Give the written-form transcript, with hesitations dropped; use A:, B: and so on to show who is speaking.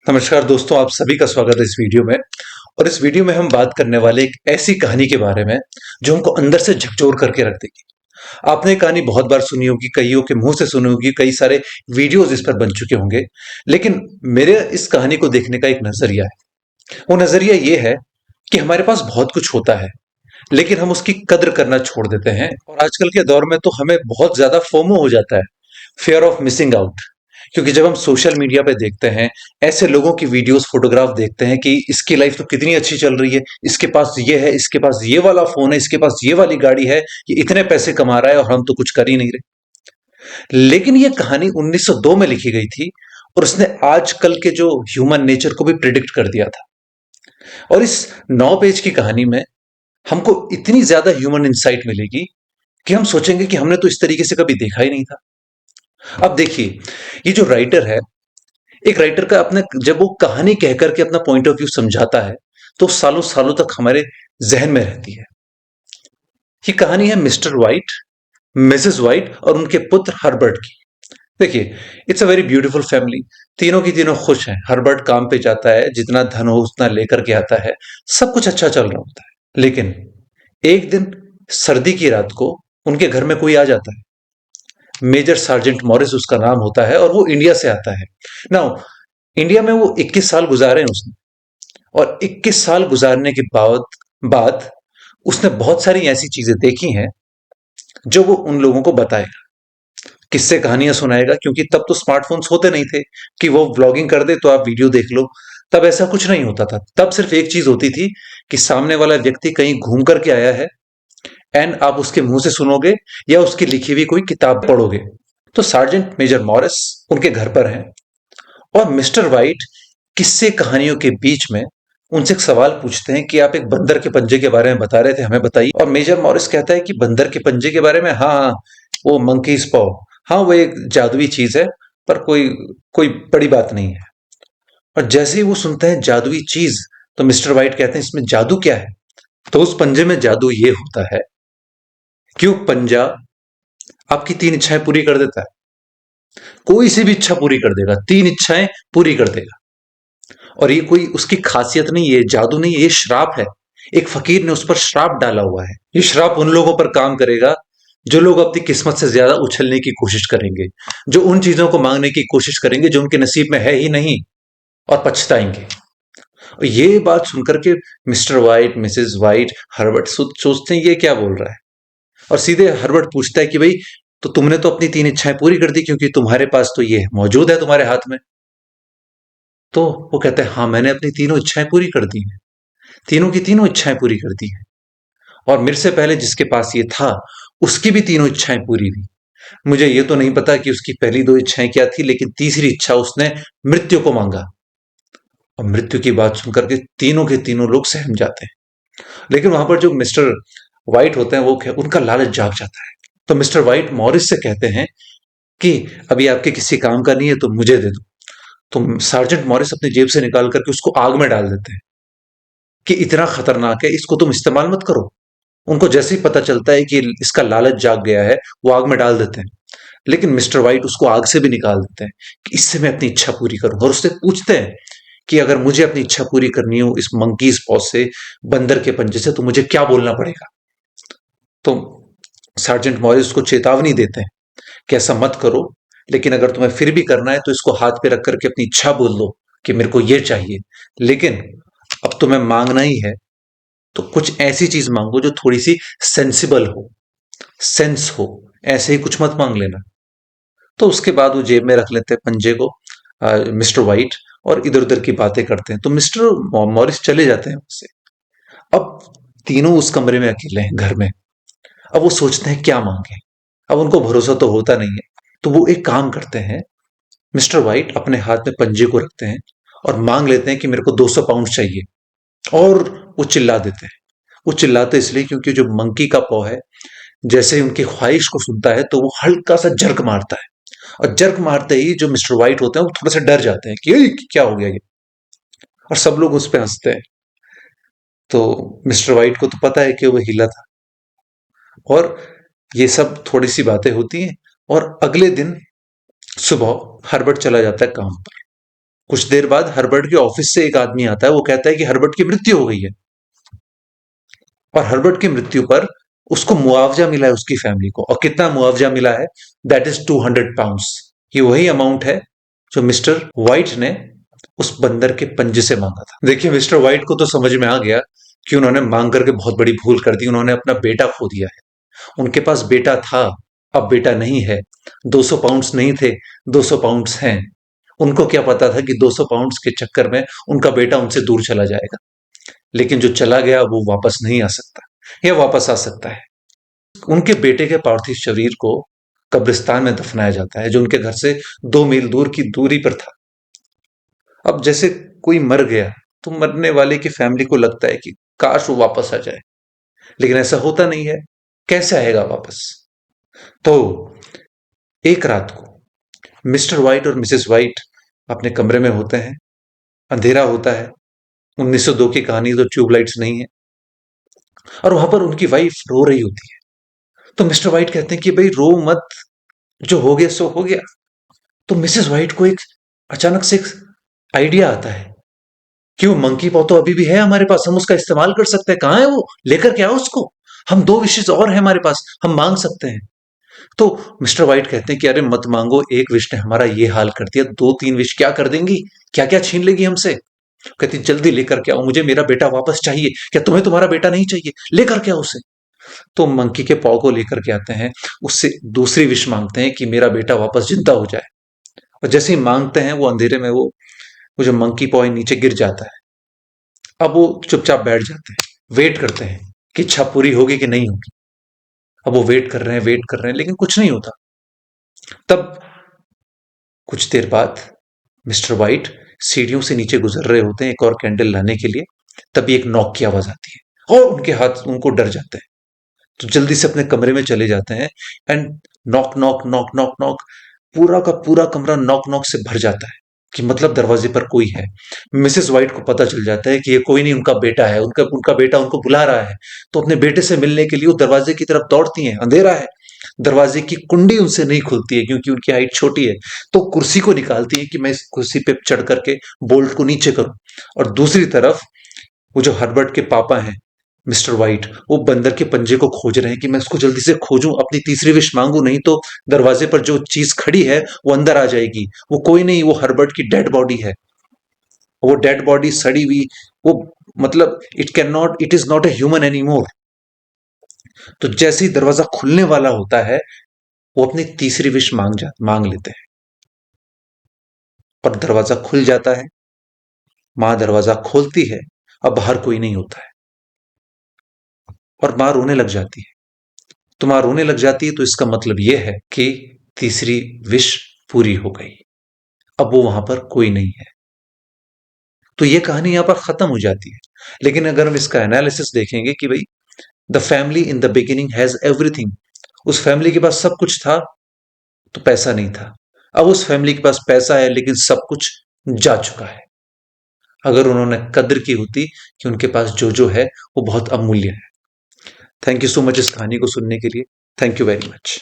A: नमस्कार दोस्तों, आप सभी का स्वागत है इस वीडियो में। और इस वीडियो में हम बात करने वाले एक ऐसी कहानी के बारे में जो हमको अंदर से झकझोर करके रख देगी। आपने ये कहानी बहुत बार सुनी होगी, कईयों के मुंह से सुनी होगी, कई सारे वीडियोस इस पर बन चुके होंगे। लेकिन मेरे इस कहानी को देखने का एक नजरिया है। वो नजरिया ये है कि हमारे पास बहुत कुछ होता है, लेकिन हम उसकी कद्र करना छोड़ देते हैं। और आजकल के दौर में तो हमें बहुत ज्यादा फोमो हो जाता है, फियर ऑफ मिसिंग आउट। क्योंकि जब हम सोशल मीडिया पे देखते हैं, ऐसे लोगों की वीडियोस फोटोग्राफ देखते हैं कि इसकी लाइफ तो कितनी अच्छी चल रही है, इसके पास ये है, इसके पास ये वाला फोन है, इसके पास ये वाली गाड़ी है, ये इतने पैसे कमा रहा है और हम तो कुछ कर ही नहीं रहे। लेकिन ये कहानी 1902 में लिखी गई थी और उसने आजकल के जो ह्यूमन नेचर को भी प्रिडिक्ट कर दिया था। और इस 9 पेज की कहानी में हमको इतनी ज्यादा ह्यूमन इंसाइट मिलेगी कि हम सोचेंगे कि हमने तो इस तरीके से कभी देखा ही नहीं था। अब देखिए, ये जो राइटर है, एक राइटर का अपने जब वो कहानी कह करके अपना पॉइंट ऑफ व्यू समझाता है, तो सालों सालों तक हमारे जहन में रहती है। ये कहानी है मिस्टर वाइट, मिसेस वाइट और उनके पुत्र हर्बर्ट की। देखिए, it's a very beautiful family. तीनों की तीनों खुश हैं। हर्बर्ट काम पे जाता है, जितना धन हो उतना लेकर के आता है, सब कुछ अच्छा चल रहा होता है। लेकिन एक दिन सर्दी की रात को उनके घर में कोई आ जाता है। मेजर सार्जेंट मॉरिस उसका नाम होता है और वो इंडिया से आता है। नाउ, इंडिया में वो 21 साल गुजारे हैं उसने। और 21 साल गुजारने के बाद उसने बहुत सारी ऐसी चीजें देखी हैं जो वो उन लोगों को बताएगा, किस्से कहानियां सुनाएगा। क्योंकि तब तो स्मार्टफोन्स होते नहीं थे कि वो व्लॉगिंग कर दे तो आप वीडियो देख लो। तब ऐसा कुछ नहीं होता था। तब सिर्फ एक चीज होती थी कि सामने वाला व्यक्ति कहीं घूम करके आया है एंड आप उसके मुंह से सुनोगे या उसकी लिखी हुई कोई किताब पढ़ोगे। तो सार्जेंट मेजर मॉरिस उनके घर पर हैं और मिस्टर वाइट किस्से कहानियों के बीच में उनसे एक सवाल पूछते हैं कि आप एक बंदर के पंजे के बारे में बता रहे थे, हमें बताइए। और मेजर मॉरिस कहता है कि बंदर के पंजे के बारे में, हाँ हाँ, वो मंकीज पॉ, हाँ वो एक जादुई चीज है, पर कोई कोई बड़ी बात नहीं है। और जैसे ही वो सुनते हैं जादुई चीज, तो मिस्टर वाइट कहते हैं इसमें जादू क्या है। तो उस पंजे में जादू ये होता है कि वो पंजा आपकी 3 इच्छाएं पूरी कर देता है। कोई सी भी इच्छा पूरी कर देगा, 3 इच्छाएं पूरी कर देगा। और ये कोई उसकी खासियत नहीं है, जादू नहीं है, ये श्राप है। एक फकीर ने उस पर श्राप डाला हुआ है। ये श्राप उन लोगों पर काम करेगा जो लोग अपनी किस्मत से ज्यादा उछलने की कोशिश करेंगे, जो उन चीजों को मांगने की कोशिश करेंगे जो उनके नसीब में है ही नहीं, और पछताएंगे। और ये बात सुनकर के mister white, Mrs white, Herbert सोचते हैं ये क्या बोल रहा है। और सीधे हर्बर्ट पूछता है कि भाई, तो तुमने तो अपनी 3 इच्छाएं पूरी कर दी, क्योंकि तुम्हारे पास तो ये मौजूद है तुम्हारे हाथ में। तो वो कहते हैं हाँ, मैंने अपनी तीनों इच्छाएं पूरी कर दी हैं, तीनों की तीनों इच्छाएं पूरी कर दी हैं। और मेरे से पहले जिसके पास ये था, उसकी भी तीनों इच्छाएं पूरी हुई। मुझे ये तो नहीं पता कि उसकी पहली 2 इच्छाएं क्या थी, लेकिन तीसरी इच्छा उसने मृत्यु को मांगा। और मृत्यु की बात सुनकर के तीनों के तीनों लोग सहम जाते हैं। लेकिन वहां पर जो मिस्टर वाइट होते हैं, वो उनका लालच जाग जाता है। तो मिस्टर वाइट मॉरिस से कहते हैं कि अभी आपके किसी काम का नहीं है तो मुझे दे दो। तो सार्जेंट मॉरिस अपनी जेब से निकाल करके उसको आग में डाल देते हैं कि इतना खतरनाक है, इसको तुम इस्तेमाल मत करो। उनको जैसे ही पता चलता है कि इसका लालच जाग गया है, वो आग में डाल देते हैं। लेकिन मिस्टर वाइट उसको आग से भी निकाल देते हैं कि इससे मैं अपनी इच्छा पूरी करूं। और उससे पूछते हैं कि अगर मुझे अपनी इच्छा पूरी करनी हो इस मंकीज पॉ से, बंदर के पंजे से, तो मुझे क्या बोलना पड़ेगा। तो सार्जेंट मॉरिस उसको चेतावनी देते हैं कि ऐसा मत करो, लेकिन अगर तुम्हें फिर भी करना है तो इसको हाथ पे रख करके अपनी इच्छा बोल दो कि मेरे को ये चाहिए। लेकिन अब तुम्हें मांगना ही है तो कुछ ऐसी चीज मांगो जो थोड़ी सी सेंसिबल हो, सेंस हो। ऐसे ही कुछ मत मांग लेना। तो उसके बाद वो जेब में रख लेते हैं पंजे को, मिस्टर वाइट, और इधर उधर की बातें करते हैं। तो मिस्टर मॉरिस चले जाते हैं उससे। अब तीनों उस कमरे में अकेले हैं घर में। अब वो सोचते हैं क्या मांगे। अब उनको भरोसा तो होता नहीं है। तो वो एक काम करते हैं, मिस्टर वाइट अपने हाथ में पंजे को रखते हैं और मांग लेते हैं कि मेरे को 200 पाउंड चाहिए। और वो चिल्ला देते हैं। वो चिल्लाते इसलिए क्योंकि जो मंकी का पॉ है, जैसे ही उनकी ख्वाहिश को सुनता है तो वो हल्का सा जर्क मारता है। और जर्क मारते ही जो मिस्टर वाइट होते हैं वो थोड़ा सा डर जाते हैं कि "ये क्या हो गया ये"। और सब लोग उस पर हंसते हैं। तो मिस्टर वाइट को तो पता है कि वो हिला था। और ये सब थोड़ी सी बातें होती हैं। और अगले दिन सुबह हर्बर्ट चला जाता है काम पर। कुछ देर बाद हर्बर्ट के ऑफिस से एक आदमी आता है, वो कहता है कि हर्बर्ट की मृत्यु हो गई है, और हर्बर्ट की मृत्यु पर उसको मुआवजा मिला है उसकी फैमिली को। और कितना मुआवजा मिला है? That is 200 pounds. ये वही अमाउंट है जो मिस्टर व्हाइट ने उस बंदर के पंजे से मांगा था। देखिए, मिस्टर व्हाइट को तो समझ में आ गया कि उन्होंने मांग करके बहुत बड़ी भूल कर दी, उन्होंने अपना बेटा खो दिया है। उनके पास बेटा था, अब बेटा नहीं है। 200 पाउंड्स नहीं थे, 200 पाउंड्स हैं। उनको क्या पता था कि 200 पाउंड्स के चक्कर में उनका बेटा उनसे दूर चला जाएगा। लेकिन जो चला गया वो वापस नहीं आ सकता, या वापस आ सकता है। उनके बेटे के पार्थिव शरीर को कब्रिस्तान में दफनाया जाता है, जो उनके घर से 2 मील दूर की दूरी पर था। अब जैसे कोई मर गया तो मरने वाले की फैमिली को लगता है कि काश वो वापस आ जाए, लेकिन ऐसा होता नहीं है। कैसे आएगा वापस? तो एक रात को मिस्टर व्हाइट और मिसेस व्हाइट अपने कमरे में होते हैं, अंधेरा होता है। 1902 की कहानी, तो ट्यूबलाइट्स नहीं है, और वहां पर उनकी वाइफ रो रही होती है। तो मिस्टर व्हाइट कहते हैं कि भाई रो मत, जो हो गया सो हो गया। तो मिसेस व्हाइट को एक अचानक से एक आइडिया आता है कि वो मंकी पॉ तो अभी भी है हमारे पास, हम उसका इस्तेमाल कर सकते हैं। कहाँ है वो? लेकर के आओ उसको। हम 2 विशेष और हैं हमारे पास, हम मांग सकते हैं। तो मिस्टर व्हाइट कहते हैं कि अरे मत मांगो, एक विश ने हमारा ये हाल कर दिया, 2-3 विश क्या कर देंगी, क्या क्या छीन लेगी हमसे। कहती जल्दी लेकर के आओ, मुझे मेरा बेटा वापस चाहिए। क्या तुम्हें तुम्हारा बेटा नहीं चाहिए? लेकर के आओ उसे। तो मंकी के पॉ को लेकर के आते हैं, उससे दूसरी विश मांगते हैं कि मेरा बेटा वापस जिंदा हो जाए। और जैसे ही मांगते हैं, वो अंधेरे में वो जो मंकी पॉ नीचे गिर जाता है। अब वो चुपचाप बैठ जाते हैं, वेट करते हैं कि इच्छा पूरी होगी कि नहीं होगी। अब वो वेट कर रहे हैं, वेट कर रहे हैं, लेकिन कुछ नहीं होता। तब कुछ देर बाद मिस्टर व्हाइट सीढ़ियों से नीचे गुजर रहे होते हैं एक और कैंडल लाने के लिए। तभी एक नॉक की आवाज आती है, और उनके हाथ, उनको डर जाते हैं। तो जल्दी से अपने कमरे में चले जाते हैं। And knock knock knock knock knock, पूरा का पूरा कमरा नॉक नॉक से भर जाता है, कि मतलब दरवाजे पर कोई है। मिसेस व्हाइट को पता चल जाता है कि ये कोई नहीं, उनका बेटा है, उनका उनका बेटा उनको बुला रहा है। तो अपने बेटे से मिलने के लिए वो दरवाजे की तरफ दौड़ती हैं। अंधेरा है, दरवाजे की कुंडी उनसे नहीं खुलती है, क्योंकि उनकी हाइट छोटी है। तो कुर्सी को निकालती है कि मैं इस कुर्सी पे चढ़ करके बोल्ट को नीचे करूं। और दूसरी तरफ वो जो हर्बर्ट के पापा हैं, मिस्टर व्हाइट, वो बंदर के पंजे को खोज रहे हैं कि मैं उसको जल्दी से खोजूं, अपनी तीसरी विश मांगू, नहीं तो दरवाजे पर जो चीज खड़ी है वो अंदर आ जाएगी। वो कोई नहीं, वो हर्बर्ट की डेड बॉडी है। वो डेड बॉडी सड़ी हुई, वो मतलब it is not a human any more. तो जैसे ही दरवाजा खुलने वाला होता है, वो अपनी तीसरी विश मांग लेते हैं, और दरवाजा खुल जाता है। माँ दरवाजा खोलती है, अब बाहर कोई नहीं होता है, और माँ रोने लग जाती है। तो माँ रोने लग जाती है, तो इसका मतलब यह है कि तीसरी विश पूरी हो गई। अब वो वहां पर कोई नहीं है। तो ये कहानी यहां पर खत्म हो जाती है। लेकिन अगर हम इसका एनालिसिस देखेंगे कि भाई the family in the beginning has everything, उस फैमिली के पास सब कुछ था, तो पैसा नहीं था। अब उस फैमिली के पास पैसा है, लेकिन सब कुछ जा चुका है। अगर उन्होंने कद्र की होती कि उनके पास जो जो है वो बहुत अमूल्य है। थैंक यू सो मच इस कहानी को सुनने के लिए। Thank you very much.